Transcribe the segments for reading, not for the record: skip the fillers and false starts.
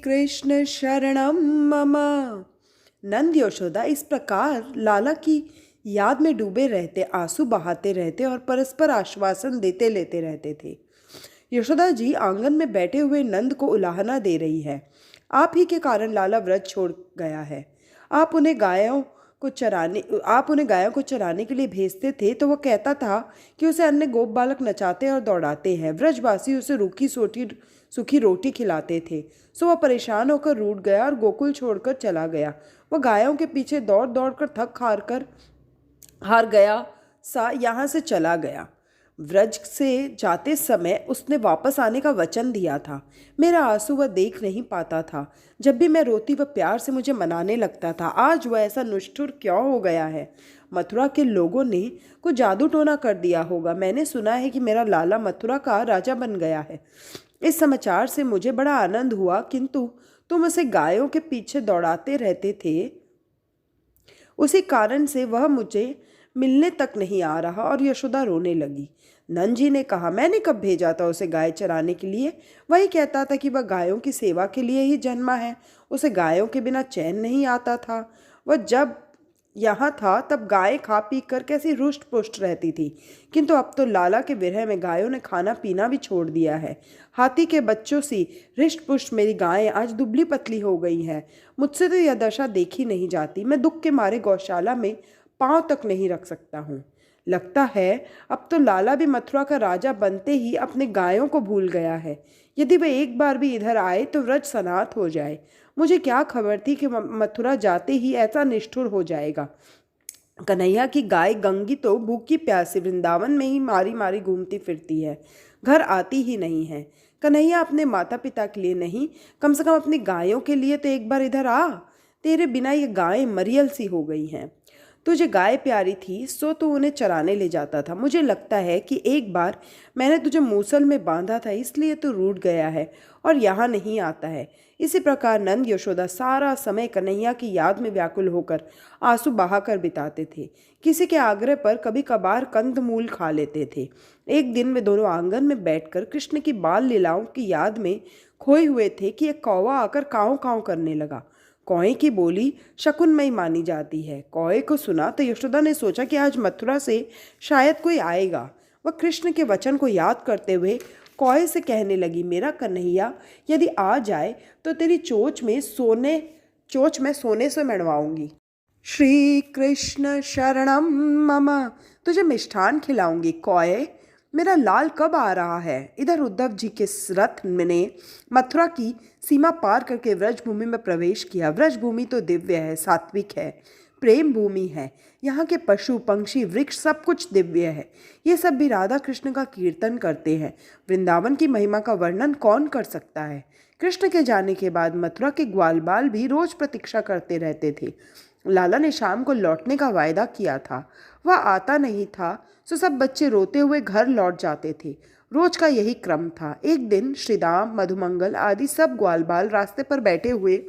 कृष्ण शरणम मम। नंद यशोदा इस प्रकार लाला की याद में डूबे रहते, आंसू बहाते रहते और परस्पर आश्वासन देते लेते रहते थे। यशोदा जी आंगन में बैठे हुए नंद को उलाहना दे रही है। आप ही के कारण लाला व्रत छोड़ गया है। आप उन्हें गायों को चराने के लिए भेजते थे तो वह कहता था कि उसे अन्य गोप बालक नचाते और दौड़ाते हैं। व्रजवासी उसे सूखी रोटी खिलाते थे। सो वह परेशान होकर रूठ गया और गोकुल छोड़कर चला गया। वह गायों के पीछे दौड़ दौड़ कर थक हार गया सा यहाँ से चला गया। व्रज से जाते समय उसने वापस आने का वचन दिया था। मेरा आंसू वह देख नहीं पाता था। जब भी मैं रोती वह प्यार से मुझे मनाने लगता था। आज वह ऐसा निष्ठुर क्यों हो गया है? मथुरा के लोगों ने कुछ जादू टोना कर दिया होगा। मैंने सुना है कि मेरा लाला मथुरा का राजा बन गया है। इस समाचार से मुझे बड़ा आनंद हुआ, किंतु तुम उसे गायों के पीछे दौड़ाते रहते थे, उसी कारण से वह मुझे मिलने तक नहीं आ रहा। और यशोदा रोने लगी। नंद जी ने कहा, मैंने कब भेजा था उसे गाय चराने के लिए? वही कहता था कि वह गायों की सेवा के लिए ही जन्मा है। उसे गायों के बिना चैन नहीं आता था। वह जब यहाँ था तब गाय खा पी कर कैसी रुष्ट पुष्ट रहती थी, किंतु अब तो लाला के विरह में गायों ने खाना पीना भी छोड़ दिया है। हाथी के बच्चों सी हृष्ट पुष्ट मेरी गायें आज दुबली पतली हो गई हैं। मुझसे तो यह दशा देखी नहीं जाती। मैं दुख के मारे गौशाला में पांव तक नहीं रख सकता हूँ। लगता है अब तो लाला भी मथुरा का राजा बनते ही अपने गायों को भूल गया है। यदि वह एक बार भी इधर आए तो व्रज सनाथ हो जाए। मुझे क्या खबर थी कि मथुरा जाते ही ऐसा निष्ठुर हो जाएगा। कन्हैया की गाय गंगी तो भूखी प्यासी वृंदावन में ही मारी मारी घूमती फिरती है, घर आती ही नहीं है। कन्हैया अपने माता पिता के लिए नहीं, कम से कम अपनी गायों के लिए तो एक बार इधर आ। तेरे बिना ये गायें मरियल सी हो गई हैं। तुझे गाय प्यारी थी सो तू उन्हें चराने ले जाता था। मुझे लगता है कि एक बार मैंने तुझे मूसल में बांधा था, इसलिए तू रूठ गया है और यहाँ नहीं आता है। इसी प्रकार नंद यशोदा सारा समय कन्हैया की याद में व्याकुल होकर आंसू बहाकर बिताते थे। किसी के आग्रह पर कभी कभार कंदमूल खा लेते थे। एक दिन वे दोनों आंगन में बैठकर कृष्ण की बाल लीलाओं की याद में खोए हुए थे कि एक कौवा आकर काँव काँव करने लगा। कौए की बोली शकुनमयी मानी जाती है। कौए को सुना तो यशोदा ने सोचा कि आज मथुरा से शायद कोई आएगा। वह कृष्ण के वचन को याद करते हुए कौए से कहने लगी, मेरा कन्हैया यदि आ जाए तो तेरी चोंच में सोने से मढ़वाऊंगी। श्री कृष्ण शरणम मम। तुझे मिष्ठान खिलाऊंगी। कौए, मेरा लाल कब आ रहा है? इधर उद्धव जी के रथ ने मथुरा की सीमा पार करके व्रजभूमि में प्रवेश किया। व्रजभूमि तो दिव्य है, सात्विक है, प्रेम भूमि है। यहाँ के पशु पंक्षी वृक्ष सब कुछ दिव्य है। ये सब भी राधा कृष्ण का कीर्तन करते हैं। वृंदावन की महिमा का वर्णन कौन कर सकता है? कृष्ण के जाने के बाद मथुरा के ग्वालबाल भी रोज प्रतीक्षा करते रहते थे। लाला ने शाम को लौटने का वायदा किया था, वह आता नहीं था, सो सब बच्चे रोते हुए घर लौट जाते थे। रोज का यही क्रम था। एक दिन श्रीदाम, मधुमंगल आदि सब ग्वालबाल रास्ते पर बैठे हुए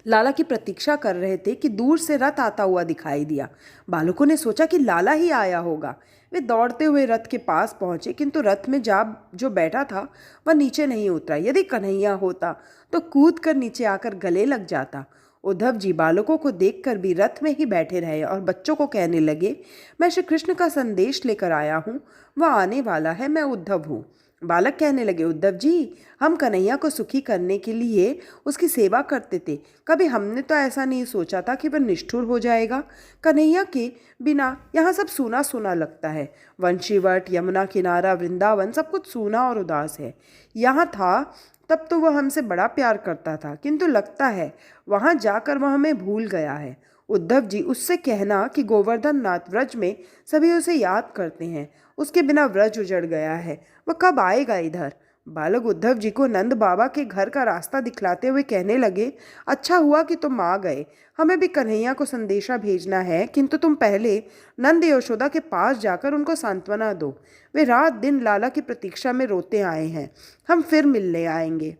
लाला की प्रतीक्षा कर रहे थे कि दूर से रथ आता हुआ दिखाई दिया। बालकों ने सोचा कि लाला ही आया होगा। वे दौड़ते हुए रथ के पास पहुंचे, किंतु रथ में जो बैठा था वह नीचे नहीं उतरा। यदि कन्हैया होता तो कूद कर नीचे आकर गले लग जाता। उद्धव जी बालकों को देखकर भी रथ में ही बैठे रहे और बच्चों को कहने लगे, मैं श्री कृष्ण का संदेश लेकर आया हूँ, वह आने वाला है, मैं उद्धव हूँ। बालक कहने लगे, उद्धव जी, हम कन्हैया को सुखी करने के लिए उसकी सेवा करते थे। कभी हमने तो ऐसा नहीं सोचा था कि वह निष्ठुर हो जाएगा। कन्हैया के बिना यहाँ सब सूना सूना लगता है। वंशीवट, यमुना किनारा, वृंदावन सब कुछ सूना और उदास है। यहाँ था तब तो वह हमसे बड़ा प्यार करता था, किंतु लगता है वहाँ जाकर वह हमें भूल गया है। उद्धव जी, उससे कहना कि गोवर्धन नाथ व्रज में सभी उसे याद करते हैं। उसके बिना व्रज उजड़ गया है। वह कब आएगा इधर? बालक उद्धव जी को नंद बाबा के घर का रास्ता दिखलाते हुए कहने लगे, अच्छा हुआ कि तुम आ गए। हमें भी कन्हैया को संदेशा भेजना है, किंतु तुम पहले नंद यशोदा के पास जाकर उनको सांत्वना दो। वे रात दिन लाला की प्रतीक्षा में रोते आए हैं। हम फिर मिलने आएंगे।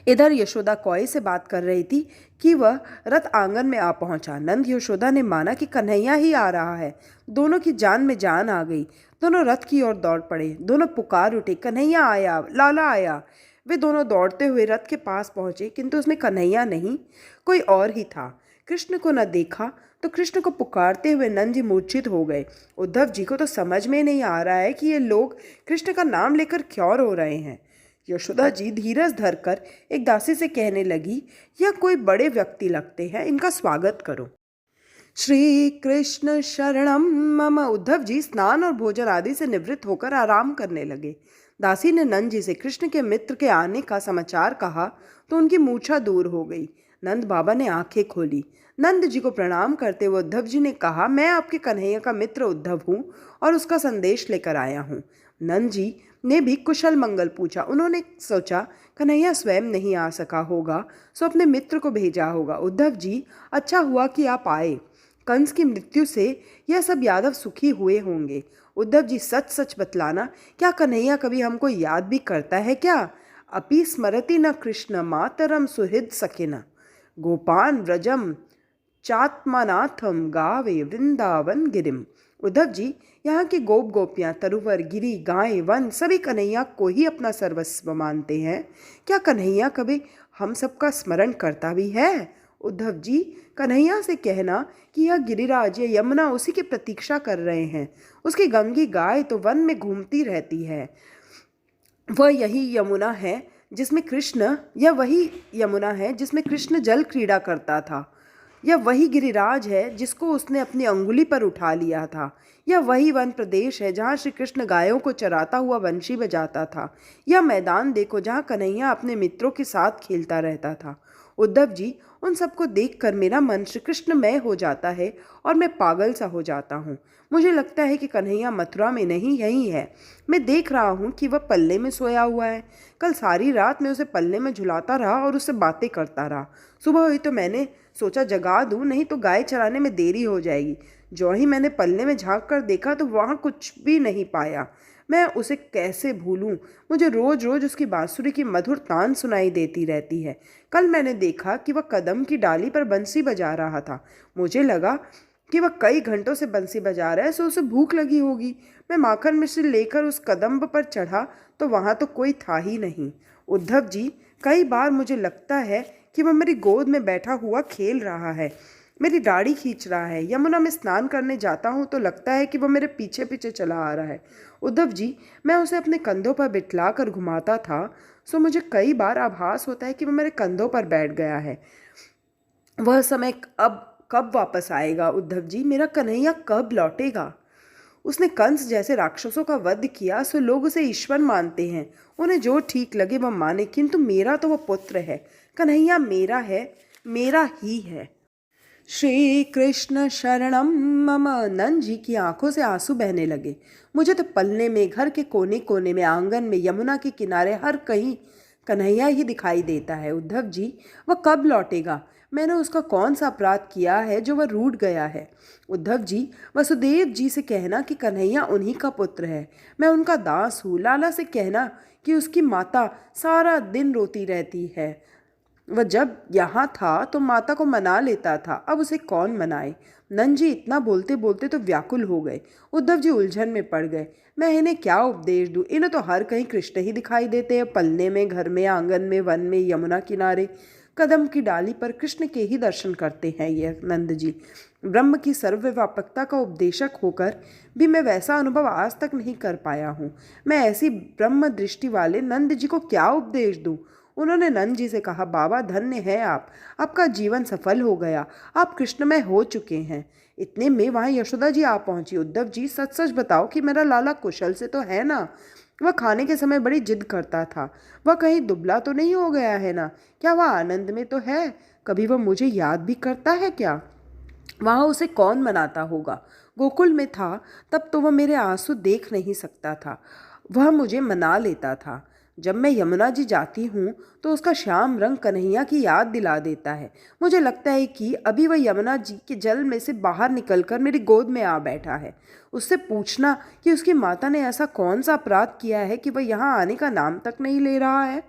इधर यशोदा कौए से बात कर रही थी कि वह रथ आंगन में आ पहुंचा। नंद यशोदा ने माना कि कन्हैया ही आ रहा है। दोनों की जान में जान आ गई। दोनों रथ की ओर दौड़ पड़े। दोनों पुकार उठे, कन्हैया आया, लाला आया। वे दोनों दौड़ते हुए रथ के पास पहुंचे, किंतु उसमें कन्हैया नहीं, कोई और ही था। कृष्ण को न देखा तो कृष्ण को पुकारते हुए नंद जी मूर्छित हो गए। उद्धव जी को तो समझ में नहीं आ रहा है कि ये लोग कृष्ण का नाम लेकर क्यों रो रहे हैं। यशोदा जी धीरज धरकर एक दासी से कहने लगी, यह कोई बड़े व्यक्ति लगते हैं, इनका स्वागत करो। श्री कृष्ण शरणम मम। उद्धव जी स्नान और भोजन आदि से निवृत्त होकर आराम करने लगे। दासी ने नंद जी से कृष्ण के मित्र के आने का समाचार कहा तो उनकी मूर्छा दूर हो गई। नंद बाबा ने आंखें खोली। नंद जी को प्रणाम करते हुए उद्धव जी ने कहा, मैं आपके कन्हैया का मित्र उद्धव हूँ और उसका संदेश लेकर आया हूँ। नंद जी ने भी कुशल मंगल पूछा। उन्होंने सोचा कन्हैया स्वयं नहीं आ सका होगा, सो अपने मित्र को भेजा होगा। उद्धव जी, अच्छा हुआ कि आप आए। कंस की मृत्यु से यह सब यादव सुखी हुए होंगे। उद्धव जी सच सच बतलाना, क्या कन्हैया कभी हमको याद भी करता है क्या? अपि स्मरति न कृष्ण मातरम सुहृद सखिना गोपान व्रजम चात्मनाथम गावे वृंदावन गिरिम। उद्धव जी, यहाँ की गोप गोपियाँ, तरुवर, गिरी, गाय, वन सभी कन्हैया को ही अपना सर्वस्व मानते हैं। क्या कन्हैया कभी हम सबका स्मरण करता भी है? उद्धव जी, कन्हैया से कहना कि यह गिरिराज या यमुना उसी की प्रतीक्षा कर रहे हैं। उसकी गंगी गाय तो वन में घूमती रहती है। वह वही यमुना है जिसमें कृष्ण जल क्रीड़ा करता था। यह वही गिरिराज है जिसको उसने अपनी अंगुली पर उठा लिया था। यह वही वन प्रदेश है जहाँ श्री कृष्ण गायों को चराता हुआ बंशी बजाता था। यह मैदान देखो जहाँ कन्हैया अपने मित्रों के साथ खेलता रहता था। उद्धव जी, उन सबको देखकर मेरा मन श्री कृष्णमय हो जाता है और मैं पागल सा हो जाता हूँ। मुझे लगता है कि कन्हैया मथुरा में नहीं, यहीं है। मैं देख रहा हूँ कि वह पल्ले में सोया हुआ है। कल सारी रात मैं उसे पल्ले में झुलाता रहा और उससे बातें करता रहा। सुबह हुई तो मैंने सोचा जगा दूँ, नहीं तो गाय चराने में देरी हो जाएगी। जो ही मैंने पल्ले में झांक कर देखा तो वहाँ कुछ भी नहीं पाया। मैं उसे कैसे भूलूं? मुझे रोज रोज उसकी बांसुरी की मधुर तान सुनाई देती रहती है। कल मैंने देखा कि वह कदम की डाली पर बंसी बजा रहा था। मुझे लगा कि वह कई घंटों से बंसी बजा रहा है, सो उसे भूख लगी होगी। मैं माखन मिश्री लेकर उस कदम्ब पर चढ़ा तो वहाँ तो कोई था ही नहीं। उद्धव जी, कई बार मुझे लगता है कि वह मेरी गोद में बैठा हुआ खेल रहा है, मेरी दाढ़ी खींच रहा है। यमुना में स्नान करने जाता हूँ तो लगता है कि वह मेरे पीछे पीछे चला आ रहा है। उद्धव जी, मैं उसे अपने कंधों पर बिठला कर घुमाता था, सो मुझे कई बार आभास होता है कि वह मेरे कंधों पर बैठ गया है। वह समय अब कब वापस आएगा? उद्धव जी, मेरा कन्हैया कब लौटेगा? उसने कंस जैसे राक्षसों का वध किया, सो लोग उसे ईश्वर मानते हैं। उन्हें जो ठीक लगे वह माने, किंतु मेरा तो वह पुत्र है। कन्हैया मेरा है, मेरा ही है। श्री कृष्ण शरणम मम। नंद जी की आंखों से आंसू बहने लगे। मुझे तो पलने में, घर के कोने कोने में, आंगन में, यमुना के किनारे, हर कहीं कन्हैया ही दिखाई देता है। उद्धव जी, वह कब लौटेगा? मैंने उसका कौन सा अपराध किया है जो वह रूठ गया है? उद्धव जी, वसुदेव जी से कहना कि कन्हैया उन्हीं का पुत्र है। मैं उनका दास हूँ। लाला से कहना कि उसकी माता सारा दिन रोती रहती है। वह जब यहाँ था तो माता को मना लेता था, अब उसे कौन मनाए? नंद जी इतना बोलते बोलते तो व्याकुल हो गए। उद्धव जी उलझन में पड़ गए। मैं इन्हें क्या उपदेश दूँ? इन्हें तो हर कहीं कृष्ण ही दिखाई देते हैं। पलने में, घर में, आंगन में, वन में, यमुना किनारे, कदम की डाली पर कृष्ण के ही दर्शन करते हैं ये नंद जी। ब्रह्म की सर्वव्यापकता का उपदेशक होकर भी मैं वैसा अनुभव आज तक नहीं कर पाया हूँ। मैं ऐसी ब्रह्म दृष्टि वाले नंद जी को क्या उपदेश दूँ? उन्होंने नंद जी से कहा, बाबा धन्य है आप, आपका जीवन सफल हो गया, आप कृष्णमय हो चुके हैं। इतने में वहाँ यशोदा जी आ पहुंची। उद्धव जी, सच सच बताओ कि मेरा लाला कुशल से तो है ना? वह खाने के समय बड़ी जिद करता था। वह कहीं दुबला तो नहीं हो गया है ना? क्या वह आनंद में तो है? कभी वह मुझे याद भी करता है क्या? वहाँ उसे कौन मनाता होगा? गोकुल में था तब तो वह मेरे आंसू देख नहीं सकता था, वह मुझे मना लेता था। जब मैं यमुना जी जाती हूँ तो उसका श्याम रंग कन्हैया की याद दिला देता है। मुझे लगता है कि अभी वह यमुना जी के जल में से बाहर निकलकर मेरी गोद में आ बैठा है। उससे पूछना कि उसकी माता ने ऐसा कौन सा अपराध किया है कि वह यहाँ आने का नाम तक नहीं ले रहा है।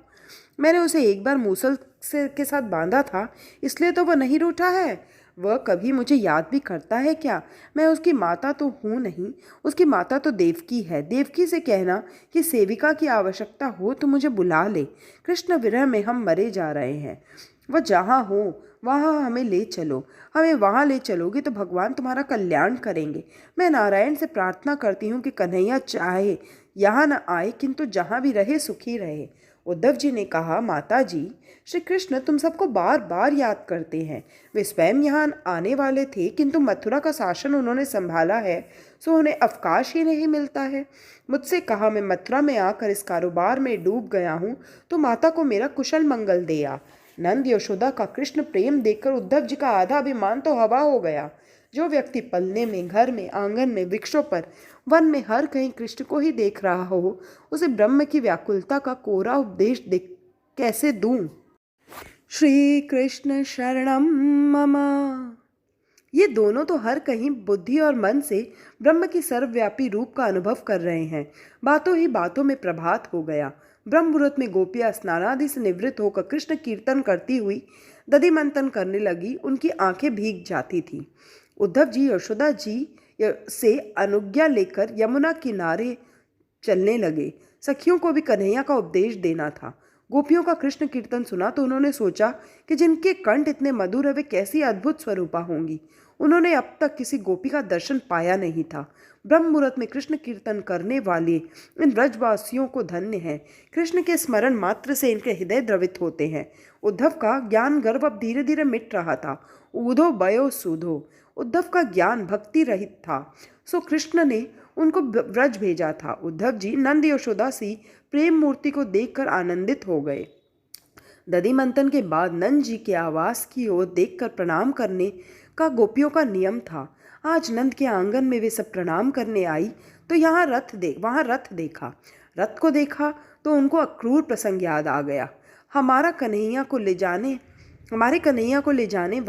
मैंने उसे एक बार मूसल से के साथ बांधा था, इसलिए तो वह नहीं रूठा है। वह कभी मुझे याद भी करता है क्या? मैं उसकी माता तो हूँ नहीं, उसकी माता तो देवकी है। देवकी से कहना कि सेविका की आवश्यकता हो तो मुझे बुला ले। कृष्ण विरह में हम मरे जा रहे हैं। वह जहाँ हो वहाँ हमें ले चलो। हमें वहाँ ले चलोगे तो भगवान तुम्हारा कल्याण करेंगे। मैं नारायण से प्रार्थना करती हूँ कि कन्हैया चाहे यहाँ न आए, किंतु जहाँ भी रहे सुखी रहे। उद्धव जी ने कहा, माता जी, श्री कृष्ण तुम सबको बार बार याद करते हैं। वे स्वयं यहाँ आने वाले थे, किंतु मथुरा का शासन उन्होंने संभाला है, सो उन्हें अवकाश ही नहीं मिलता है। मुझसे कहा मैं मथुरा में आकर इस कारोबार में डूब गया हूँ, तो माता को मेरा कुशल मंगल दे आ। नंद यशोदा का कृष्ण प्रेम देखकर उद्धव जी का आधा अभिमान तो हवा हो गया। जो व्यक्ति पलने में, घर में, आंगन में, वृक्षों पर, वन में हर कहीं कृष्ण को ही देख रहा हो, उसे ब्रह्म की व्याकुलता का कोरा उपदेश देख कैसे दूं? श्री कृष्ण शरणम मम। ये दोनों तो हर कहीं बुद्धि और मन से ब्रह्म की सर्वव्यापी रूप का अनुभव कर रहे हैं। बातों ही बातों में प्रभात हो गया। ब्रह्म मुहूर्त में गोपियां स्नानादि से निवृत्त होकर कृष्ण कीर्तन करती हुई दधि मंथन करने लगी। उनकी आंखें भीग जाती थी। उद्धव जी यशोदा जी से अनुज्ञा लेकर यमुना किनारे चलने लगे। सखियों को भी कन्हैया का उपदेश देना था। गोपियों का कृष्ण कीर्तन सुना तो उन्होंने सोचा कि जिनके कंठ इतने मधुर है वे कैसी अद्भुत स्वरूपा होंगी। उन्होंने अब तक किसी गोपी का दर्शन पाया नहीं था। ब्रह्म मुहूर्त में कृष्ण कीर्तन करने वाले इन ब्रजवासियों को धन्य है। कृष्ण के स्मरण मात्र से इनके हृदय द्रवित होते हैं। उद्धव का ज्ञान गर्व अब धीरे धीरे मिट रहा था। ऊधो बयो सूधो। उद्धव का ज्ञान भक्ति रहित था, सो कृष्ण ने उनको व्रज भेजा था। उद्धव जी नंद यशोदा सी प्रेम मूर्ति को देखकर आनंदित हो गए। दधि मंथन के बाद नंद जी के आवास की ओर देखकर प्रणाम करने का गोपियों का नियम था। आज नंद के आंगन में वे सब प्रणाम करने आई तो वहाँ रथ देखा। रथ को देखा तो उनको अक्रूर प्रसंग याद आ गया। हमारे कन्हैया को ले जाने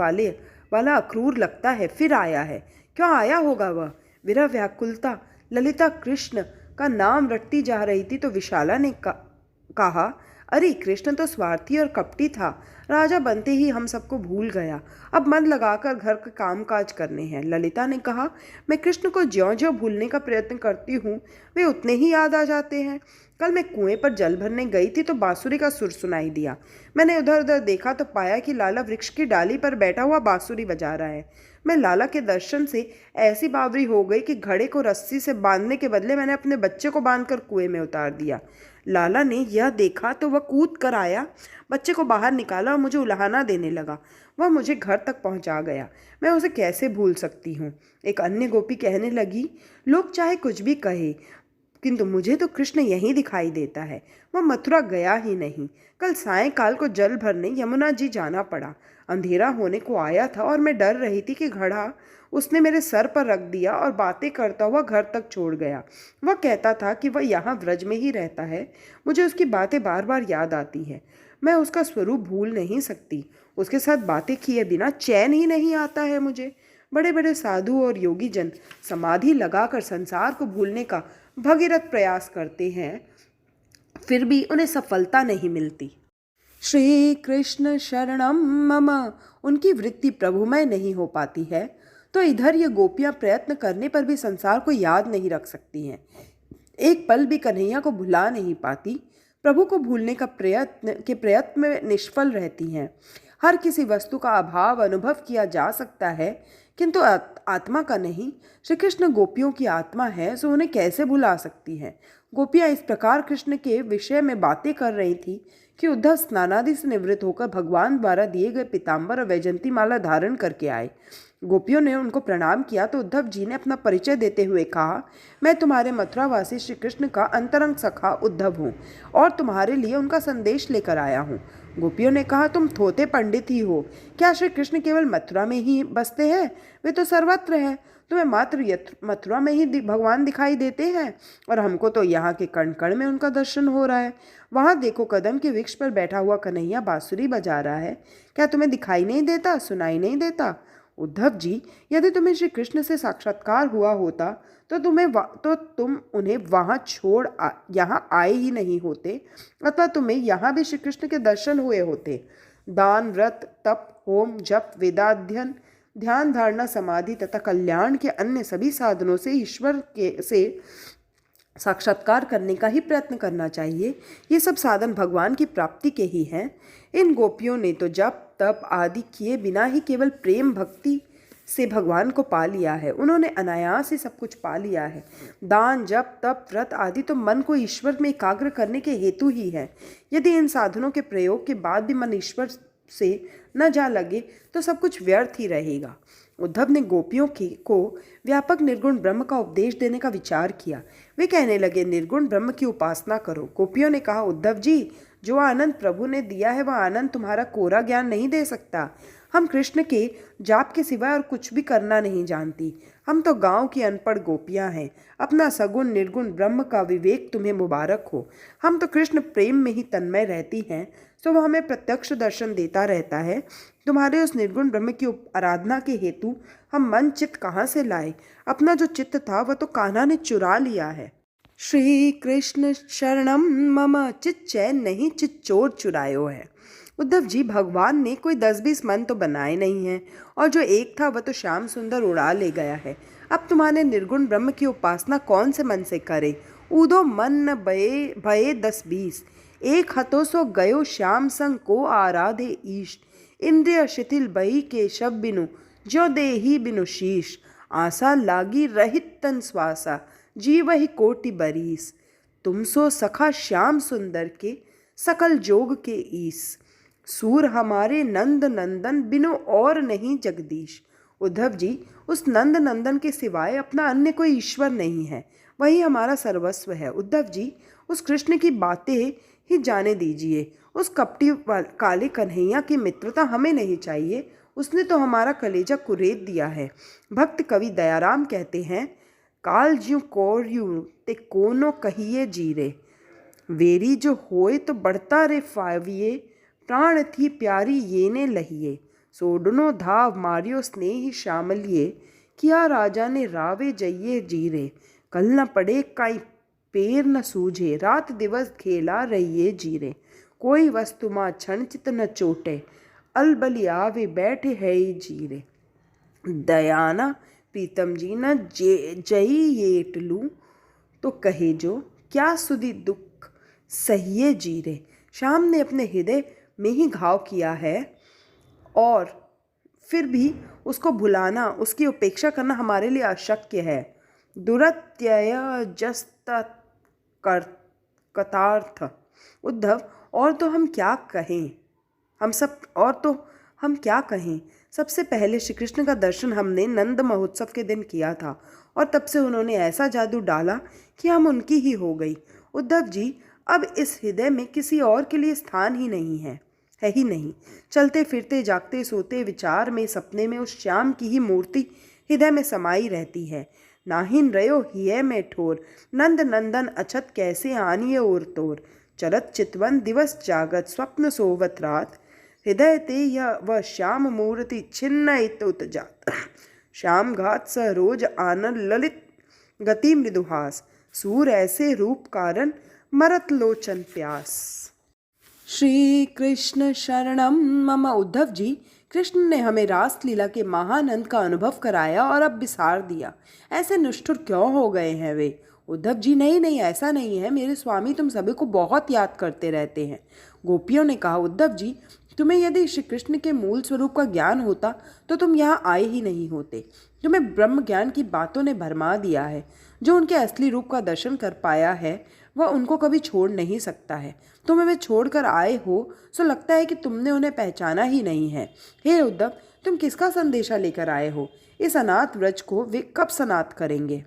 वाला अक्रूर लगता है फिर आया है। क्यों आया होगा वह? विरह व्याकुलता ललिता कृष्ण का नाम रटती जा रही थी तो विशाला ने कहा, अरे कृष्ण तो स्वार्थी और कपटी था। राजा बनते ही हम सबको भूल गया। अब मन लगाकर घर के काम काज करने हैं। ललिता ने कहा, मैं कृष्ण को ज्यों ज्यों भूलने का प्रयत्न करती हूँ वे उतने ही याद आ जाते हैं। कल मैं कुएं पर जल भरने गई थी तो बांसुरी का सुर सुनाई दिया। मैंने उधर उधर देखा तो पाया कि लाला वृक्ष की डाली पर बैठा हुआ बांसुरी बजा रहा है। मैं लाला के दर्शन से ऐसी बावरी हो गई कि घड़े को रस्सी से बांधने के बदले मैंने अपने बच्चे को बांधकर कुएं में उतार दिया। लाला ने यह देखा तो वह कूद कर आया, बच्चे को बाहर निकाला और मुझे उलाहना देने लगा। वह मुझे घर तक पहुंचा गया। मैं उसे कैसे भूल सकती हूँ? एक अन्य गोपी कहने लगी, लोग चाहे कुछ भी कहे, किंतु मुझे तो कृष्ण यहीं दिखाई देता है। वह मथुरा गया ही नहीं। कल सायंकाल को जल भरने यमुना जी जाना पड़ा। अंधेरा होने को आया था और मैं डर रही थी कि घड़ा उसने मेरे सर पर रख दिया और बातें करता हुआ घर तक छोड़ गया। वह कहता था कि वह यहाँ व्रज में ही रहता है। मुझे उसकी बातें बार बार याद आती है। मैं उसका स्वरूप भूल नहीं सकती। उसके साथ बातें किए बिना चैन ही नहीं आता है मुझे। बड़े बड़े साधु और योगी जन समाधि लगाकर संसार को भूलने का भगीरथ प्रयास करते हैं, फिर भी उन्हें सफलता नहीं मिलती। श्री कृष्ण शरणम मम। उनकी वृत्ति प्रभुमय नहीं हो पाती है तो इधर ये गोपियां प्रयत्न करने पर भी संसार को याद नहीं रख सकती हैं। एक पल भी कन्हैया को भुला नहीं पाती। प्रभु को भूलने का प्रयत्न में निष्फल रहती हैं। हर किसी वस्तु का अभाव अनुभव किया जा सकता है, किंतु आत्मा का नहीं। श्री कृष्ण गोपियों की आत्मा है, सो उन्हें कैसे भुला सकती हैं? गोपियां इस प्रकार कृष्ण के विषय में बातें कर रही थी कि उद्धव स्नानादि से निवृत्त होकर भगवान द्वारा दिए गए पीताम्बर और वैजंती माला धारण करके आए। गोपियों ने उनको प्रणाम किया तो उद्धव जी ने अपना परिचय देते हुए कहा, मैं तुम्हारे मथुरावासी श्री कृष्ण का अंतरंग सखा उद्धव हूँ और तुम्हारे लिए उनका संदेश लेकर आया हूँ। गोपियों ने कहा, तुम थोथे पंडित ही हो। क्या श्री कृष्ण केवल मथुरा में ही बसते हैं? वे तो सर्वत्र हैं। तुम्हें मात्र मथुरा में ही भगवान दिखाई देते हैं और हमको तो यहाँ के कण कण में उनका दर्शन हो रहा है। वहाँ देखो, कदम के वृक्ष पर बैठा हुआ कन्हैया बांसुरी बजा रहा है। क्या तुम्हें दिखाई नहीं देता, सुनाई नहीं देता? उद्धव जी, यदि तुम्हें श्री कृष्ण से साक्षात्कार हुआ होता तो तुम उन्हें वहाँ छोड़ यहाँ आए ही नहीं होते, अथवा तुम्हें यहाँ भी श्री कृष्ण के दर्शन हुए होते। दान, व्रत, तप, होम, जप, वेदाध्ययन, ध्यान, धारणा, समाधि तथा कल्याण के अन्य सभी साधनों से ईश्वर के से साक्षात्कार करने का ही प्रयत्न करना चाहिए। ये सब साधन भगवान की प्राप्ति के ही हैं। इन गोपियों ने तो जप तप आदि किए बिना ही केवल प्रेम भक्ति से भगवान को पा लिया है। उन्होंने अनायास ही सब कुछ पा लिया है। दान, जप, तप, व्रत आदि तो मन को ईश्वर में एकाग्र करने के हेतु ही है। यदि इन साधनों के प्रयोग के बाद भी मन ईश्वर से न जा लगे तो सब कुछ व्यर्थ ही रहेगा। उद्धव ने गोपियों को व्यापक निर्गुण ब्रह्म का उपदेश देने का विचार किया। वे कहने लगे, निर्गुण ब्रह्म की उपासना करो। गोपियों ने कहा, उद्धव जी, जो आनंद प्रभु ने दिया है वह आनंद तुम्हारा कोरा ज्ञान नहीं दे सकता। हम कृष्ण के जाप के सिवाय और कुछ भी करना नहीं जानती। हम तो गांव की अनपढ़ गोपियां हैं। अपना सगुण निर्गुण ब्रह्म का विवेक तुम्हें मुबारक हो। हम तो कृष्ण प्रेम में ही तन्मय रहती हैं, तो वह हमें प्रत्यक्ष दर्शन देता रहता है। तुम्हारे उस निर्गुण ब्रह्म की आराधना के हेतु हम मन चित्त कहाँ से लाए? अपना जो चित्त था वह तो कान्हा ने चुरा लिया है। श्री कृष्ण शरणम मम, चित चैन नहीं चित चोर चुरायो है। उद्धव जी, भगवान ने कोई 10-20 मन तो बनाए नहीं हैं, और जो एक था वह तो श्याम सुंदर उड़ा ले गया है। अब तुम्हारे निर्गुण ब्रह्म की उपासना कौन से मन से करे? ऊदो मन न भये 10-20, एक हतो सो गयो श्याम संग को आराधे ईश। इंद्रिय शिथिल बही के शब बिनु, जो देही बिनु शीश। आशा लागी रहित तन श्वासा, जीव ही कोटि बरीस। तुम सो सखा श्याम सुंदर के, सकल जोग के ईस। सूर हमारे नंद नंदन, बिनु और नहीं जगदीश। उद्धव जी, उस नंद नंदन के सिवाय अपना अन्य कोई ईश्वर नहीं है। वही हमारा सर्वस्व है। उद्धव जी, उस कृष्ण की बातें ही जाने दीजिए। उस कपटी काले कन्हैया की मित्रता हमें नहीं चाहिए। उसने तो हमारा कलेजा कुरेद दिया है। भक्त कवि दयाराम कहते हैं, काल ज्यों कोर्यू ते कोनो कहिए जीरे, वेरी जो होए तो बढ़ता रे फाविये। प्राण थी प्यारी ये ने लहिए, सोडनो धाव मारियो स्नेही शामलिए। किया राजा ने रावे जइये जीरे, कल न पड़े काई पेर न सूझे। रात दिवस खेला रहिए जीरे, कोई वस्तु माँ क्षण चित न चोटे। अलबली आवे बैठे है जीरे, दयाना प्रीतम जी न जई येट लूँ। तो कहे जो, क्या सुधी दुख सहिए जीरे। श्याम ने अपने हृदय में ही घाव किया है, और फिर भी उसको भुलाना, उसकी उपेक्षा करना हमारे लिए अशक्य है। दुरत्यय जस्त कतार्थ। उद्धव, और तो हम क्या कहें? हम क्या कहें? सबसे पहले श्री कृष्ण का दर्शन हमने नंद महोत्सव के दिन किया था, और तब से उन्होंने ऐसा जादू डाला कि हम उनकी ही हो गई। उद्धव जी, अब इस हृदय में किसी और के लिए स्थान ही नहीं है ही नहीं। चलते फिरते जागते सोते विचार में सपने में उस श्याम की ही मूर्ति हृदय में समाई रहती है। नाहिन रयो हिय में ठोर, नंद नंदन अछत कैसे आनिए और तोर। चलत चितवन दिवस जागत, स्वप्न सोवत रात। हृदय ते यह वह श्याम मूर्ति छिन्न इत जात। श्याम घात स रोज आनंद ललित गति मृदुहास। सूर ऐसे रूप कारण, मरत लोचन प्यास। श्री कृष्ण शरणम मम। उद्धव जी, कृष्ण ने हमें रास लीला के महानंद का अनुभव कराया और अब बिसार दिया। ऐसे निष्ठुर क्यों हो गए हैं वे? उद्धव जी, नहीं, ऐसा नहीं है। मेरे स्वामी तुम सभी को बहुत याद करते रहते हैं। गोपियों ने कहा, उद्धव जी, तुम्हें यदि श्री कृष्ण के मूल स्वरूप का ज्ञान होता तो तुम यहाँ आए ही नहीं होते। तुम्हें ब्रह्म ज्ञान की बातों ने भरमा दिया है। जो उनके असली रूप का दर्शन कर पाया है वह उनको कभी छोड़ नहीं सकता है। तुम्हें वे छोड़कर आए हो सो लगता है कि तुमने उन्हें पहचाना ही नहीं है। हे उद्धव, तुम किसका संदेशा लेकर आए हो? इस अनाथ व्रज को वे कब सनाथ करेंगे?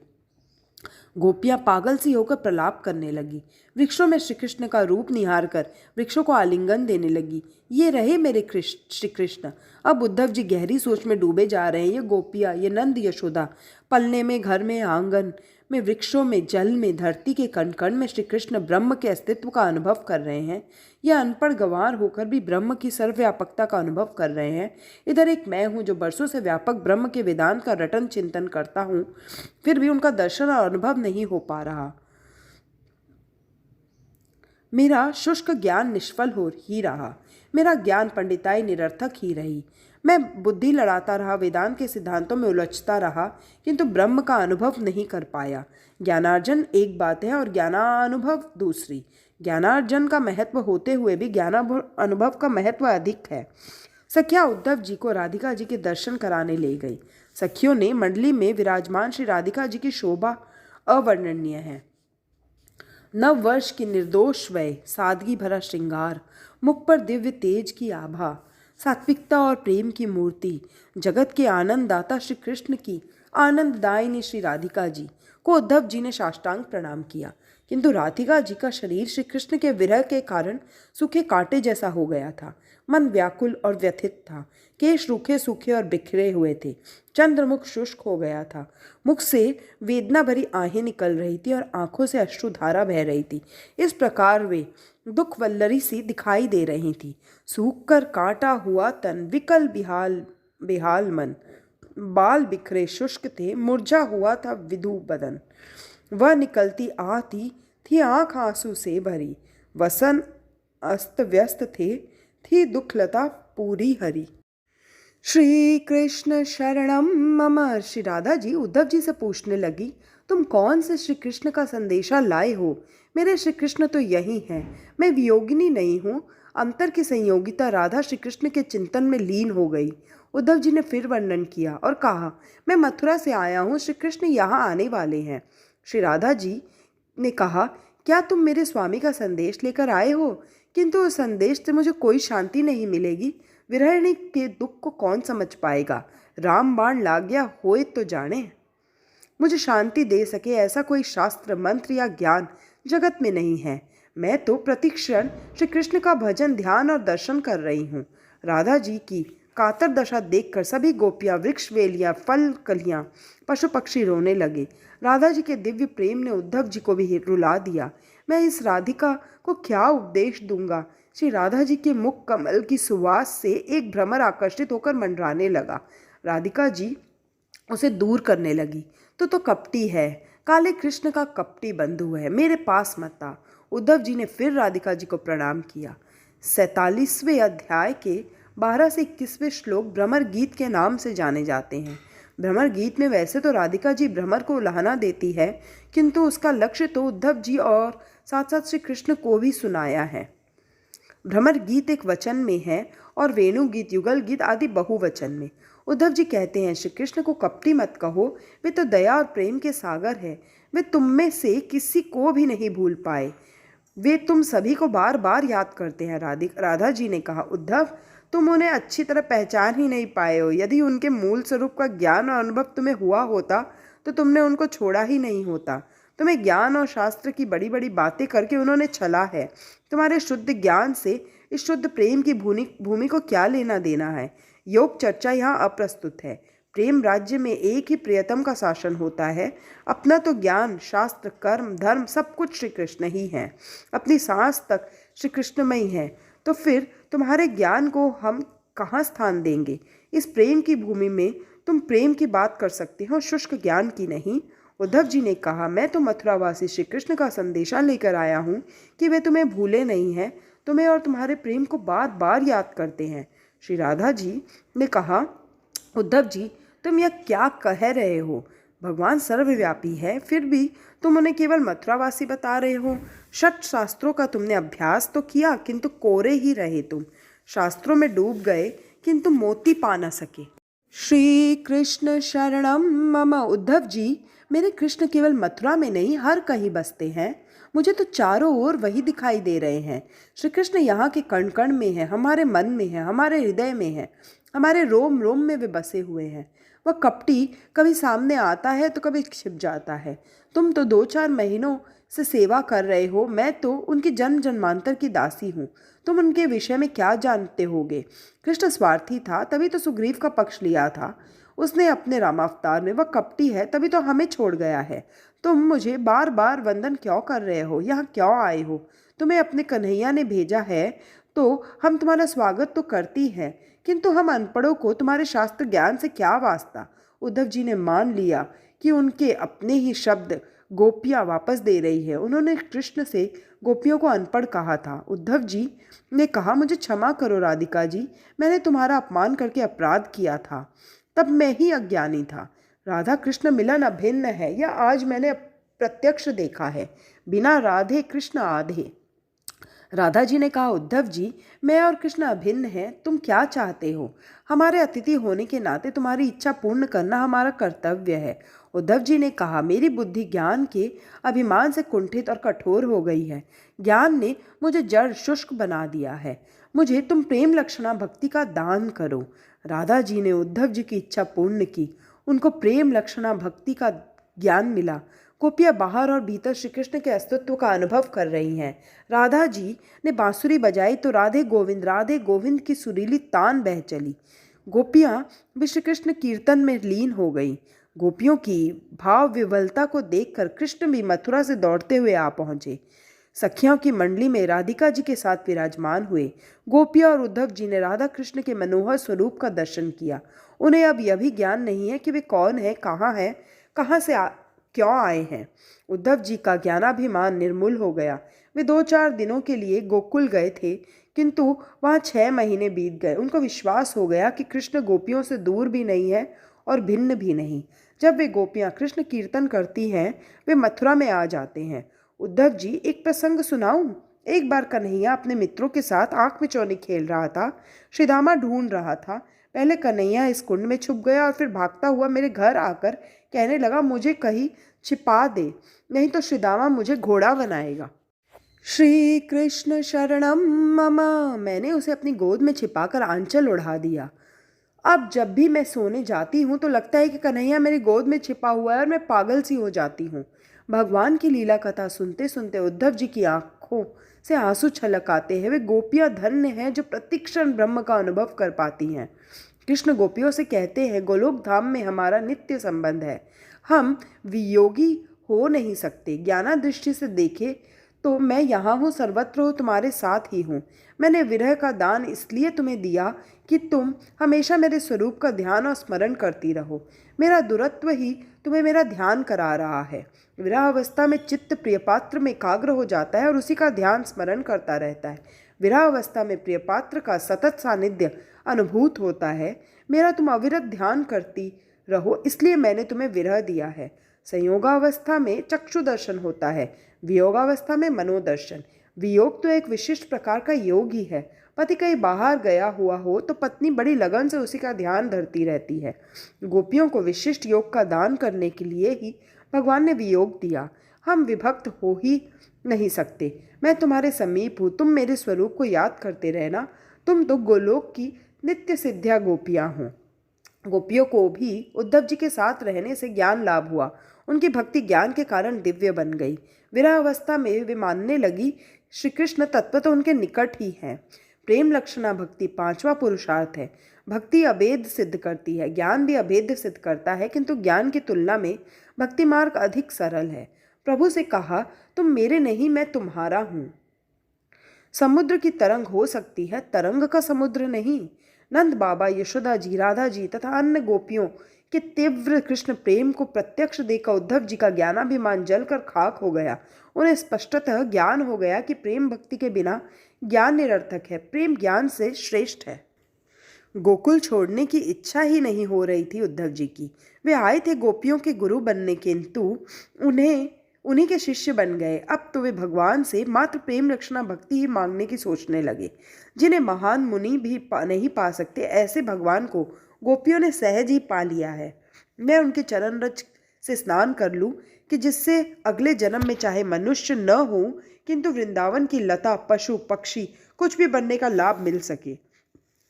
गोपियां पागल सी होकर प्रलाप करने लगी। वृक्षों में श्री कृष्ण का रूप निहार कर वृक्षों को आलिंगन देने लगी। ये रहे मेरे श्री कृष्ण। अब उद्धव जी गहरी सोच में डूबे जा रहे हैं। ये गोपियां, ये नंद यशोदा, पलने में, घर में, आंगन में, वृक्षों में, जल में, धरती के कण कण में श्री कृष्ण ब्रह्म के अस्तित्व का अनुभव कर रहे हैं। यह अनपढ़ गंवार होकर भी ब्रह्म की सर्वव्यापकता का अनुभव कर रहे हैं। इधर एक मैं हूँ जो बरसों से व्यापक ब्रह्म के वेदांत का रटन चिंतन करता हूँ, फिर भी उनका दर्शन और अनुभव नहीं हो पा रहा। मेरा शुष्क ज्ञान निष्फल हो ही रहा। मेरा ज्ञान पंडिताई निरर्थक ही रही। मैं बुद्धि लड़ाता रहा, वेदांत के सिद्धांतों में उलझता रहा, किंतु ब्रह्म का अनुभव नहीं कर पाया। ज्ञानार्जन एक बात है और ज्ञानानुभव दूसरी। ज्ञानार्जन का महत्व होते हुए भी ज्ञानानुभव का महत्व अधिक है। सखिया उद्धव जी को राधिका जी के दर्शन कराने ले गई। सखियों ने मंडली में विराजमान श्री राधिका जी की शोभा अवर्णनीय है। नव वर्ष की निर्दोष वय, सादगी भरा श्रृंगार, मुख पर दिव्य तेज की आभा, सात्विकता और प्रेम की मूर्ति, जगत के आनंद दाता श्री कृष्ण की आनंददायिनी श्री राधिका जी को उद्धव जी ने साष्टांग प्रणाम किया। किंतु राधिका जी का शरीर श्री कृष्ण के विरह के कारण सूखे कांटे जैसा हो गया था। मन व्याकुल और व्यथित था। केश रूखे सूखे और बिखरे हुए थे। चंद्रमुख शुष्क हो गया था। मुख से वेदना भरी आहें निकल रही थी और आंखों से अश्रुधारा बह रही थी। इस प्रकार वे दुख वल्लरी सी दिखाई दे रही थी। सूख कर काटा हुआ तन, विकल बेहाल मन, बाल बिखरे शुष्क थे, मुरझा हुआ था विधु बदन। वह निकलती आती थी आंख आंसू से भरी। वसन अस्त व्यस्त थे, थी दुखलता पूरी हरी। श्री कृष्ण शरणम मम। श्री राधा जी उद्धव जी से पूछने लगी, तुम कौन से श्री कृष्ण का संदेशा लाए हो? मेरे श्री कृष्ण तो यही हैं। मैं वियोगिनी नहीं हूँ। अंतर की संयोगिता राधा श्री कृष्ण के चिंतन में लीन हो गई। उद्धव जी ने फिर वर्णन किया और कहा, मैं मथुरा से आया हूँ, श्री कृष्ण यहाँ आने वाले हैं। श्री राधा जी ने कहा, क्या तुम मेरे स्वामी का संदेश लेकर आए हो? किंतु उस संदेश से मुझे कोई शांति नहीं मिलेगी। विरहिणी के दुख को कौन समझ पाएगा? राम बाण लाग गया होए तो जाने। मुझे शांति दे सके ऐसा कोई शास्त्र मंत्र या ज्ञान जगत में नहीं है। मैं तो प्रतिक्षण श्री कृष्ण का भजन, ध्यान और दर्शन कर रही हूँ। राधा जी की कातर दशा देखकर सभी गोपियाँ, वृक्ष वेलियाँ, फल कलियाँ, पशु पक्षी रोने लगे। राधा जी के दिव्य प्रेम ने उद्धव जी को भी रुला दिया। मैं इस राधिका को क्या उपदेश दूंगा? श्री राधा जी के मुख कमल की सुवास से एक भ्रमर आकर्षित होकर मंडराने लगा। राधिका जी उसे दूर करने लगी। तो कपटी है, काले कृष्ण का कपटी बंधु है, मेरे पास मत आ। उद्धव जी ने फिर राधिका जी को प्रणाम किया। 47वें अध्याय के 12 से 21वें श्लोक भ्रमर गीत के नाम से जाने जाते हैं। भ्रमर गीत में वैसे तो राधिका जी भ्रमर को उलाहना देती है, किंतु उसका लक्ष्य तो उद्धव जी और साथ साथ श्री कृष्ण को भी सुनाया है। भ्रमर गीत एक वचन में है और वेणु गीत, युगल गीत आदि बहुवचन में। उद्धव जी कहते हैं, श्री कृष्ण को कपटी मत कहो, वे तो दया और प्रेम के सागर है। वे तुम में से किसी को भी नहीं भूल पाए। वे तुम सभी को बार बार याद करते हैं। राधा जी ने कहा, उद्धव तुम उन्हें अच्छी तरह पहचान ही नहीं पाए हो। यदि उनके मूल स्वरूप का ज्ञान और अनुभव तुम्हें हुआ होता तो तुमने उनको छोड़ा ही नहीं होता। तुम्हें ज्ञान और शास्त्र की बड़ी बड़ी बातें करके उन्होंने छला है। तुम्हारे शुद्ध ज्ञान से इस शुद्ध प्रेम की भूमि को क्या लेना देना है? योग चर्चा यहाँ अप्रस्तुत है। प्रेम राज्य में एक ही प्रियतम का शासन होता है। अपना तो ज्ञान, शास्त्र, कर्म, धर्म सब कुछ श्री कृष्ण ही है। अपनी सांस तक श्री कृष्णमयी है। तो फिर तुम्हारे ज्ञान को हम कहाँ स्थान देंगे? इस प्रेम की भूमि में तुम प्रेम की बात कर सकते हो, शुष्क ज्ञान की नहीं। उद्धव जी ने कहा, मैं तो मथुरावासी श्री कृष्ण का संदेशा लेकर आया हूँ कि वे तुम्हें भूले नहीं हैं, तुम्हें और तुम्हारे प्रेम को बार बार याद करते हैं। श्री राधा जी ने कहा, उद्धव जी तुम यह क्या कह रहे हो? भगवान सर्वव्यापी है, फिर भी तुम उन्हें केवल मथुरावासी बता रहे हो। षट शास्त्रों का तुमने अभ्यास तो किया, किंतु कोरे ही रहे तुम। शास्त्रों में डूब गए, किंतु मोती पा न सके। श्री कृष्ण शरणम मम। उद्धव जी, मेरे कृष्ण केवल मथुरा में नहीं, हर कहीं बसते हैं। मुझे तो चारों ओर वही दिखाई दे रहे हैं। श्री कृष्ण यहाँ के कण कण में है, हमारे मन में है, हमारे हृदय में है, हमारे रोम रोम में वे बसे हुए हैं। वह कपटी कभी सामने आता है तो कभी छिप जाता है। तुम तो 2-4 महीनों से सेवा कर रहे हो, मैं तो उनकी जन्म जन्मांतर की दासी हूँ। तुम उनके विषय में क्या जानते होगे? कृष्ण स्वार्थी था, तभी तो सुग्रीव का पक्ष लिया था उसने अपने रामावतार में। वह कपटी है, तभी तो हमें छोड़ गया है। तुम मुझे बार बार वंदन क्यों कर रहे हो? यहाँ क्यों आए हो? तुम्हें अपने कन्हैया ने भेजा है तो हम तुम्हारा स्वागत तो करती हैं, किंतु हम अनपढ़ों को तुम्हारे शास्त्र ज्ञान से क्या वास्ता? उद्धव जी ने मान लिया कि उनके अपने ही शब्द गोपियाँ वापस दे रही है। उन्होंने कृष्ण से गोपियों को अनपढ़ कहा था। उद्धव जी ने कहा, मुझे क्षमा करो राधिका जी, मैंने तुम्हारा अपमान करके अपराध किया था, तब मैं ही अज्ञानी था। राधा कृष्ण मिलन अभिन्न है, यह आज मैंने प्रत्यक्ष देखा है। बिना राधे कृष्ण आधे। राधा जी ने कहा, उद्धव जी, मैं और कृष्ण अभिन्न हैं, तुम क्या चाहते हो? हमारे अतिथि होने के नाते तुम्हारी इच्छा पूर्ण करना हमारा कर्तव्य है। उद्धव जी ने कहा, मेरी बुद्धि ज्ञान के अभिमान से कुंठित और कठोर हो गई है। ज्ञान ने मुझे जड़ शुष्क बना दिया है। मुझे तुम प्रेम लक्षणा भक्ति का दान करो। राधा जी ने उद्धव जी की इच्छा पूर्ण की। उनको प्रेम लक्षणा भक्ति का ज्ञान मिला। गोपियाँ बाहर और भीतर श्री कृष्ण के अस्तित्व का अनुभव कर रही हैं। राधा जी ने बांसुरी बजाई तो राधे गोविंद की सुरीली तान बह चली। गोपियाँ भी श्री कृष्ण कीर्तन में लीन हो गईं। गोपियों की भाव विवलता को देखकर कृष्ण भी मथुरा से दौड़ते हुए आ पहुँचे। सखियों की मंडली में राधिका जी के साथ विराजमान हुए। गोपिया और उद्धव जी ने राधा कृष्ण के मनोहर स्वरूप का दर्शन किया। उन्हें अब यह भी ज्ञान नहीं है कि वे कौन है, कहाँ से क्यों आए हैं। उद्धव जी का ज्ञानाभिमान निर्मूल हो गया। वे 2-4 दिनों के लिए गोकुल गए थे, किंतु वहाँ 6 महीने बीत गए। उनको विश्वास हो गया कि कृष्ण गोपियों से दूर भी नहीं है और भिन्न भी नहीं। जब वे गोपियाँ कृष्ण कीर्तन करती हैं, वे मथुरा में आ जाते हैं। उद्धव जी, एक प्रसंग सुनाऊं? एक बार कन्हैया अपने मित्रों के साथ आंख मिचौनी खेल रहा था। श्रीदामा ढूंढ रहा था। पहले कन्हैया इस कुंड में छुप गया और फिर भागता हुआ मेरे घर आकर कहने लगा, मुझे कहीं छिपा दे, नहीं तो श्रीदामा मुझे घोड़ा बनाएगा। श्री कृष्ण शरणम मम। मैंने उसे अपनी गोद में छिपाकर आंचल उड़ा दिया। अब जब भी मैं सोने जाती हूँ तो लगता है कि कन्हैया मेरी गोद में छिपा हुआ है और मैं पागल सी हो जाती हूँ। भगवान की लीला कथा सुनते सुनते उद्धव जी की आंखों से आंसू छलक आते हैं। वे गोपियाँ धन्य हैं जो प्रतिक्षण ब्रह्म का अनुभव कर पाती हैं। कृष्ण गोपियों से कहते हैं, गोलोक धाम में हमारा नित्य संबंध है, हम वियोगी हो नहीं सकते। ज्ञाना दृष्टि से देखे तो मैं यहाँ हूँ, सर्वत्र हूँ, तुम्हारे साथ ही हूँ। मैंने विरह का दान इसलिए तुम्हें दिया कि तुम हमेशा मेरे स्वरूप का ध्यान और स्मरण करती रहो। मेरा दुरत्व ही तुम्हें मेरा ध्यान करा रहा है। विरह अवस्था में चित्त प्रियपात्र में एकाग्र हो जाता है और उसी का ध्यान स्मरण करता रहता है। विरह अवस्था में प्रियपात्र का सतत सानिध्य अनुभूत होता है। मेरा तुम अविरत ध्यान करती रहो, इसलिए मैंने तुम्हें विरह दिया है। संयोगावस्था में चक्षु दर्शन होता है, वियोगावस्था में मनोदर्शन। वियोग तो एक विशिष्ट प्रकार का योग ही है। पति कहीं बाहर गया हुआ हो तो पत्नी बड़ी लगन से उसी का ध्यान धरती रहती है। गोपियों को विशिष्ट योग का दान करने के लिए ही भगवान ने वियोग दिया। हम विभक्त हो ही नहीं सकते। मैं तुम्हारे समीप हूँ, तुम मेरे स्वरूप को याद करते रहना। तुम तो गोलोक की नित्य सिद्ध्या गोपियाँ हो। गोपियों को भी उद्धव जी के साथ रहने से ज्ञान लाभ हुआ। उनकी भक्ति ज्ञान के कारण दिव्य बन गई। विरह अवस्था में वे मानने लगी श्री कृष्ण तत्व तो उनके निकट ही हैं। प्रेम लक्षणा भक्ति 5वां पुरुषार्थ है। भक्ति अभेद सिद्ध करती है, ज्ञान भी अभेद सिद्ध करता है, किंतु ज्ञान की तुलना में भक्ति मार्ग अधिक सरल है। प्रभु से कहा, तुम मेरे नहीं, मैं तुम्हारा हूँ। समुद्र की तरंग हो सकती है, तरंग का समुद्र नहीं। नंद बाबा, यशोदा जी, राधा जी तथा अन्य गोपियों के तीव्र कृष्ण प्रेम को प्रत्यक्ष देखकर उद्धव जी का ज्ञानाभिमान जलकर खाक हो गया। उन्हें स्पष्टतः ज्ञान हो गया कि प्रेम भक्ति के बिना ज्ञान निरर्थक है, प्रेम ज्ञान से श्रेष्ठ है। गोकुल छोड़ने की इच्छा ही नहीं हो रही थी उद्धव जी की। वे आए थे गोपियों के गुरु बनने, किंतु उन्हीं के शिष्य बन गए। अब तो वे भगवान से मात्र प्रेम रक्षणा भक्ति ही मांगने की सोचने लगे, जिन्हें महान मुनि भी नहीं पा सकते। ऐसे भगवान को गोपियों ने सहज ही पा लिया है। मैं उनके चरण रज से स्नान कर लूं कि जिससे अगले जन्म में चाहे मनुष्य न हो, किंतु वृंदावन की लता, पशु, पक्षी कुछ भी बनने का लाभ मिल सके।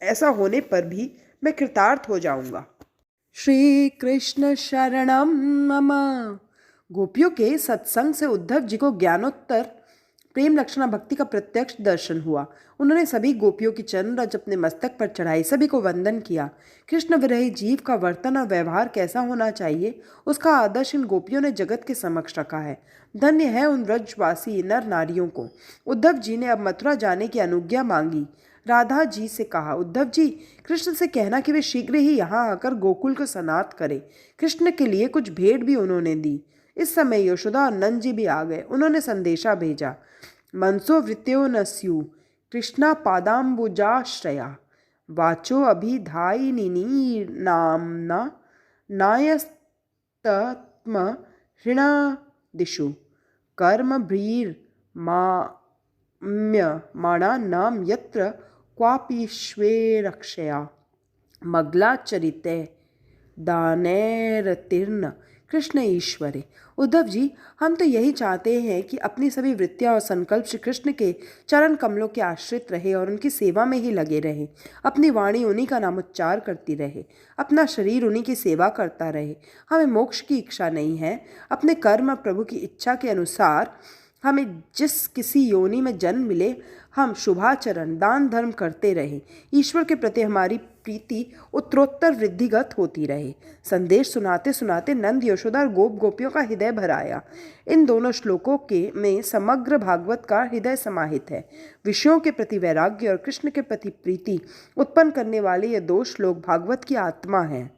ऐसा होने पर भी मैं कृतार्थ हो जाऊंगा। श्री कृष्ण शरणम मम। गोपियों के सत्संग से उद्धव जी को ज्ञानोत्तर प्रेम लक्षणा भक्ति का प्रत्यक्ष दर्शन हुआ। उन्होंने सभी गोपियों की चरण रज अपने मस्तक पर चढ़ाई, सभी को वंदन किया। कृष्ण विरही जीव का वर्तन और व्यवहार कैसा होना चाहिए, उसका आदर्श इन गोपियों ने जगत के समक्ष रखा है। धन्य है उन व्रजवासी नर नारियों को। उद्धव जी ने अब मथुरा जाने की अनुज्ञा मांगी। राधा जी से कहा, उद्धव जी, कृष्ण से कहना कि वे शीघ्र ही यहाँ आकर गोकुल को सनात करें। कृष्ण के लिए कुछ भेंट भी उन्होंने दी। इस समय यशोदा और नंद जी भी आ गए। उन्होंने संदेशा भेजा, मनसो वृत्यो न स्यु कृष्णा पादाम्बुजाश्रया वाचो अभिधायिनी नाम्ना नायस्तत्म हृणादिषु कर्म माणा नाम यत्र क्वापीश्वेरक्षया मगलाचरिते दानैरतीर्ण कृष्ण ईश्वरे। उद्धव जी, हम तो यही चाहते हैं कि अपनी सभी वृत्तियां और संकल्प श्री कृष्ण के चरण कमलों के आश्रित रहे और उनकी सेवा में ही लगे रहे। अपनी वाणी उन्हीं का नामोच्चार करती रहे, अपना शरीर उन्हीं की सेवा करता रहे। हमें मोक्ष की इच्छा नहीं है। अपने कर्म प्रभु की इच्छा के अनुसार हमें जिस किसी योनि में जन्म मिले, हम शुभाचरण दान धर्म करते रहे। ईश्वर के प्रति हमारी प्रीति उत्तरोत्तर वृद्धिगत होती रहे। संदेश सुनाते सुनाते नंद, यशोदा और गोप गोपियों का हृदय भर आया। इन दोनों श्लोकों के में समग्र भागवत का हृदय समाहित है। विषयों के प्रति वैराग्य और कृष्ण के प्रति प्रीति उत्पन्न करने वाले ये दो श्लोक भागवत की आत्मा हैं।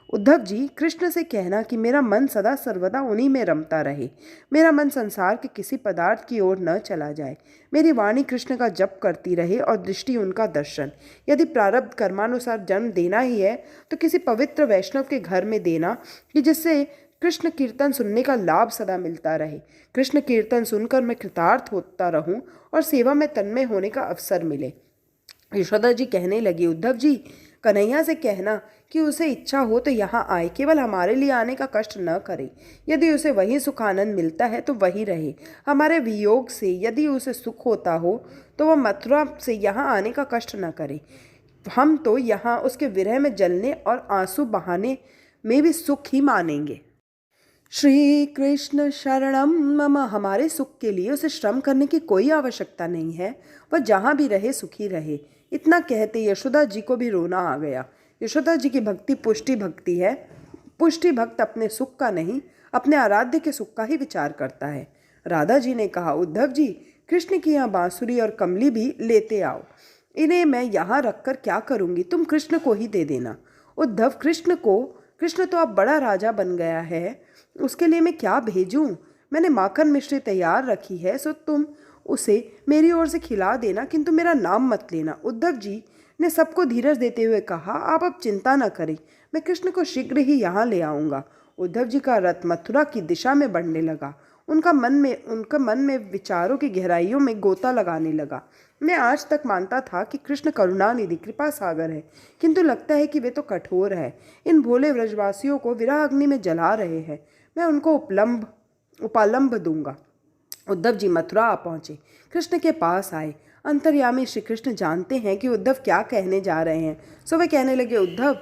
उद्धव जी, कृष्ण से कहना कि मेरा मन सदा सर्वदा उन्हीं में रमता रहे, मेरा मन संसार के किसी पदार्थ की ओर न चला जाए, मेरी वाणी कृष्ण का जप करती रहे और दृष्टि उनका दर्शन। यदि प्रारब्ध कर्मानुसार जन्म देना ही है तो किसी पवित्र वैष्णव के घर में देना कि जिससे कृष्ण कीर्तन सुनने का लाभ सदा मिलता रहे। कृष्ण कीर्तन सुनकर मैं कृतार्थ होता रहूं और सेवा में तन्मय होने का अवसर मिले। यशोदा जी कहने लगी, उद्धव जी, कन्हैया से कहना कि उसे इच्छा हो तो यहाँ आए, केवल हमारे लिए आने का कष्ट न करे। यदि उसे वही सुख आनंद मिलता है तो वही रहे। हमारे वियोग से यदि उसे सुख होता हो तो वह मथुरा से यहाँ आने का कष्ट न करे। हम तो यहाँ उसके विरह में जलने और आंसू बहाने में भी सुख ही मानेंगे। श्री कृष्ण शरणम मम। हमारे सुख के लिए उसे श्रम करने की कोई आवश्यकता नहीं है, वह जहाँ भी रहे सुखी रहे। इतना कहते यशोदा जी को भी रोना आ गया। यशोदा जी की भक्ति पुष्टि भक्ति है। पुष्टि भक्त अपने सुख का नहीं, अपने आराध्य के सुख का ही विचार करता है। राधा जी ने कहा, उद्धव जी, कृष्ण की यहाँ बांसुरी और कमली भी लेते आओ। इन्हें मैं यहाँ रखकर क्या करूँगी, तुम कृष्ण को ही दे देना। उद्धव, कृष्ण तो अब बड़ा राजा बन गया है, उसके लिए मैं क्या भेजूं? मैंने माखन मिश्री तैयार रखी है, सो तुम उसे मेरी ओर से खिला देना, किंतु मेरा नाम मत लेना। उद्धव जी ने सबको धीरज देते हुए कहा, आप अब चिंता न करें, मैं कृष्ण को शीघ्र ही यहाँ ले आऊँगा। उद्धव जी का रथ मथुरा की दिशा में बढ़ने लगा। उनका मन में विचारों की गहराइयों में गोता लगाने लगा। मैं आज तक मानता था कि कृष्ण करुणानिधि कृपा सागर है, किंतु लगता है कि वे तो कठोर है। इन भोले व्रजवासियों को विरह अग्नि में जला रहे हैं। मैं उनको उपालंब दूंगा। उद्धव जी मथुरा आ पहुंचे, कृष्ण के पास आए। अंतर्यामी श्री कृष्ण जानते हैं कि उद्धव क्या कहने जा रहे हैं, सो वे कहने लगे, उद्धव,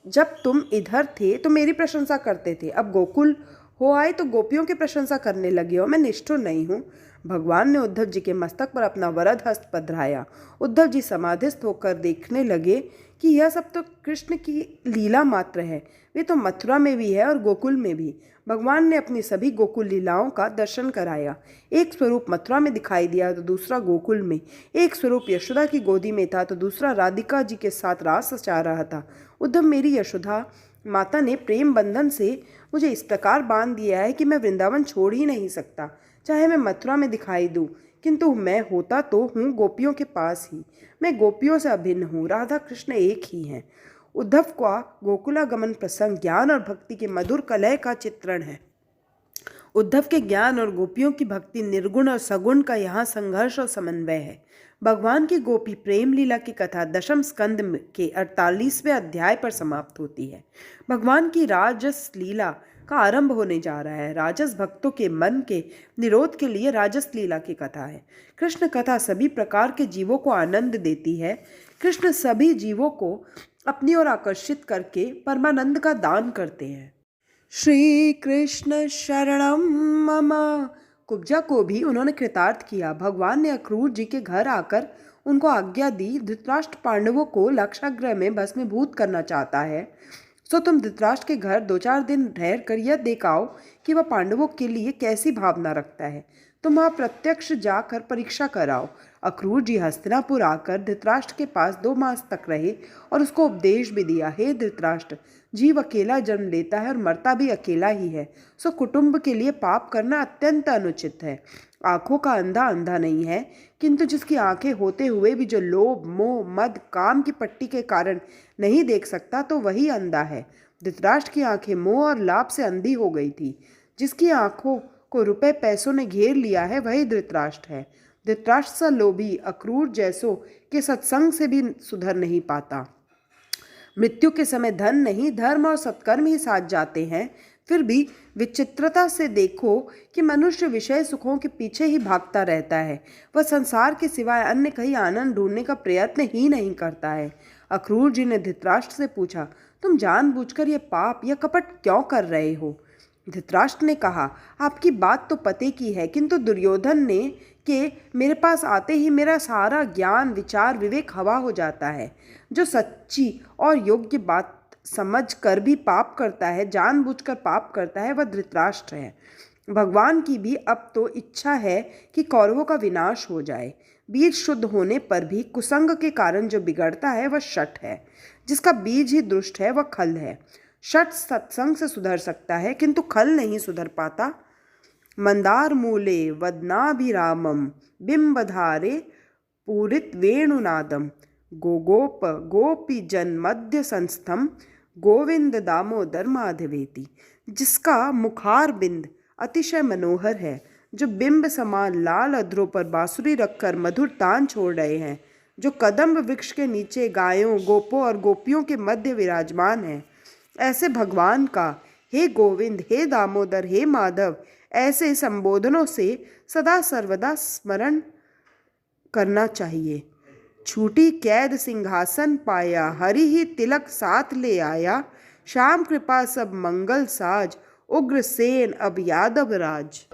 जब तुम इधर थे तो मेरी प्रशंसा करते थे, अब गोकुल हो आए तो गोपियों की प्रशंसा करने लगे हो। मैं निष्ठुर नहीं हूँ। भगवान ने उद्धव जी के मस्तक पर अपना वरद हस्त पधराया। उद्धव जी समाधिस्थ होकर देखने लगे कि यह सब तो कृष्ण की लीला मात्र है। वे तो मथुरा में भी है और गोकुल में भी। भगवान ने अपनी सभी गोकुल लीलाओं का दर्शन कराया। एक स्वरूप मथुरा में दिखाई दिया तो दूसरा गोकुल में। एक स्वरूप यशोदा की गोदी में था तो दूसरा राधिका जी के साथ रास रचा रहा था। उद्धव, मेरी यशोदा माता ने प्रेम बंधन से मुझे इस प्रकार बांध दिया है कि मैं वृंदावन छोड़ ही नहीं सकता, चाहे मैं मथुरा में दिखाई दूँ, किंतु मैं होता तो हूँ गोपियों के पास ही। मैं गोपियों से अभिन्न हूँ, राधा कृष्ण एक ही हैं। उद्धव का गोकुलागमन प्रसंग ज्ञान और भक्ति के मधुर कलह का चित्रण है। उद्धव के ज्ञान और गोपियों की भक्ति, निर्गुण और सगुण का यहाँ संघर्ष और समन्वय है। भगवान की गोपी प्रेम लीला की कथा दशम स्कंद के 48वें अध्याय पर समाप्त होती है। भगवान की राजस लीला का आरंभ होने जा रहा है। राजस भक्तों के मन के निरोध के लिए राजस लीला की कथा है। कृष्ण कथा सभी प्रकार के जीवों को आनंद देती है। कृष्ण सभी जीवों को अपनी ओर आकर्षित करके परमानंद का दान करते हैं। श्री कृष्ण शरणम मम। कुब्जा को भी उन्होंने कृतार्थ किया। भगवान ने अक्रूर जी के घर आकर उनको आज्ञा दी, धृतराष्ट्र पांडवों को लक्षागृह में भस्मीभूत करना चाहता है, सो तुम धृतराष्ट्र के घर 2-4 दिन ठहर कर यह देखाओ कि वह पांडवों के लिए कैसी भावना रखता है। तुम वहाँ प्रत्यक्ष जाकर परीक्षा कराओ। अक्रूर जी हस्तिनापुर आकर धृतराष्ट्र के पास 2 मास तक रहे और उसको उपदेश भी दिया। हे धृतराष्ट्र, जीव अकेला जन्म लेता है और मरता भी अकेला ही है, सो कुटुंब के लिए पाप करना अत्यंत अनुचित है। आंखों का अंधा अंधा नहीं है, किंतु जिसकी आंखें होते हुए भी जो लोभ, मोह, मद, काम की पट्टी के कारण नहीं देख सकता, तो वही अंधा है। धृतराष्ट्र की आंखें मोह और लाभ से अंधी हो गई थी। जिसकी आंखों को रुपए पैसों ने घेर लिया है, वही धृतराष्ट्र है। धृतराष्ट्र सा लोभी अक्रूर जैसों के सत्संग से भी सुधर नहीं पाता। मृत्यु के समय धन नहीं, धर्म और सत्कर्म ही साथ जाते हैं। फिर भी विचित्रता से देखो कि मनुष्य विषय सुखों के पीछे ही भागता रहता है। वह संसार के सिवाय अन्य कहीं आनंद ढूंढने का प्रयत्न ही नहीं करता है। अक्रूर जी ने धृतराष्ट्र से पूछा, तुम जानबूझकर ये पाप या कपट क्यों कर रहे हो? धृतराष्ट्र ने कहा, आपकी बात तो पते की है, किंतु दुर्योधन ने के मेरे पास आते ही मेरा सारा ज्ञान, विचार, विवेक हवा हो जाता है। जो सच्ची और योग्य बात समझ कर भी पाप करता है, जानबूझकर पाप करता है, वह धृतराष्ट्र है। भगवान की भी अब तो इच्छा है कि कौरवों का विनाश हो जाए। बीज शुद्ध होने पर भी कुसंग के कारण जो बिगड़ता है वह शठ है। जिसका बीज ही दुष्ट है वह खल है। शठ सत्संग से सुधर सकता है, किंतु खल नहीं सुधर पाता। मंदार मूले वदनाभिरामम बिंबधारे पूरित वेणुनादम गोगोप गोपी जन मध्य संस्थम गोविंद दामोदर माधवेति। जिसका मुखार बिंद अतिशय मनोहर है, जो बिंब समान लाल अधरों पर बांसुरी रखकर मधुर तान छोड़ रहे हैं, जो कदम्ब वृक्ष के नीचे गायों, गोपों और गोपियों के मध्य विराजमान है, ऐसे भगवान का हे गोविंद, हे दामोदर, हे माधव ऐसे संबोधनों से सदा सर्वदा स्मरण करना चाहिए। छूटी कैद सिंहासन पाया, हरि ही तिलक साथ ले आया, श्याम कृपा सब मंगल साज, उग्रसेन अब यादव राज।